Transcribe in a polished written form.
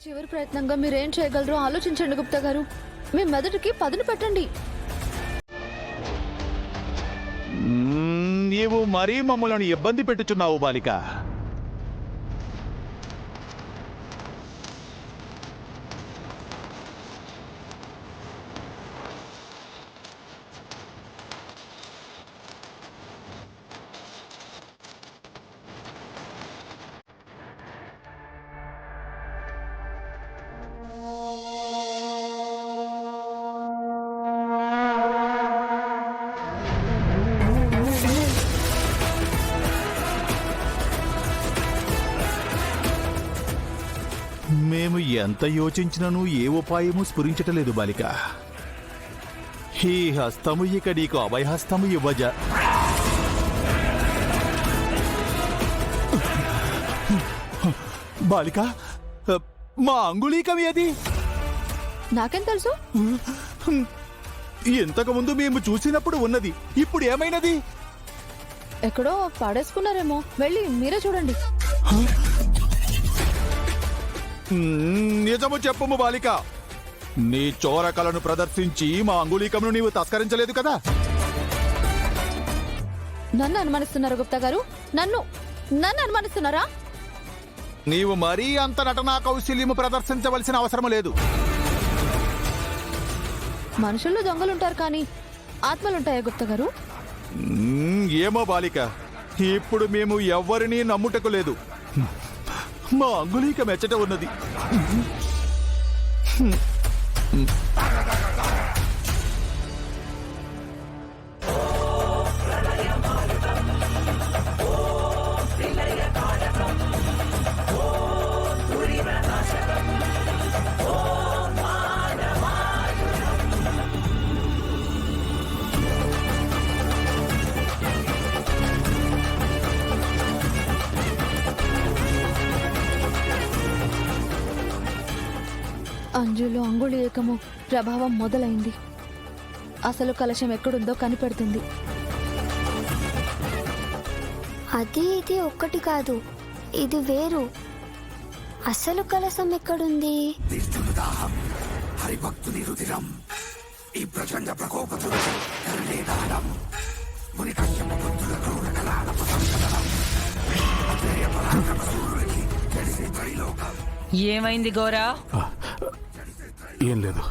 చివరి ప్రయత్నంగా మీరేం చేయగలరో ఆలోచించండి గుప్తా గారు. మీ మెదడుకి పదును పెట్టండి. నీవు మరీ మమ్మల్ని ఇబ్బంది పెట్టుచున్నావు బాలిక. మేము ఎంత యోచించినను ఏ ఉపాయము స్ఫురించటలేదు బాలిక. ఈ హస్తము ఇక నీకు అభయహస్తము ఇవ్వజ. బాలిక, మా అంగుళీకం ఏది? నాకేం తెలుసు? ఇంతకు ముందు మేము చూసినప్పుడు ఉన్నది, ఇప్పుడు ఏమైనది? ఎక్కడో పాడేసుకున్నారేమో, వెళ్ళి మీరే చూడండి. నిజము చెప్పుము బాలిక. నీ చోరకలను ప్రదర్శించి మా అంగుళీకమును నీవు తస్కరించలేదు కదా? నన్ను అనుమానిస్తున్నారు గుప్తా గారు? నన్ను అనుమానిస్తున్నారా? నీవు మరీ అంత నటనా కౌశల్యము ప్రదర్శించవలసిన అవసరం లేదు. మనుషుల్లో దొంగలుంటారు కానీ ఆత్మలుంటాయా గుప్తా గారు? ఏమో బాలిక, ఇప్పుడు మేము ఎవ్వరినీ నమ్ముటకు లేదు. మా అంగుళీక మెచ్చట ఉన్నది. అంజులో అంగుళి ఏకము ప్రభావం మొదలైంది. అసలు కలశం ఎక్కడుందో కనిపెడుతుంది. అది ఇది ఒక్కటి కాదు, ఇది వేరు. అసలు కలశం ఎక్కడుంది? ఏమైంది గోరా? ఏం లేదు.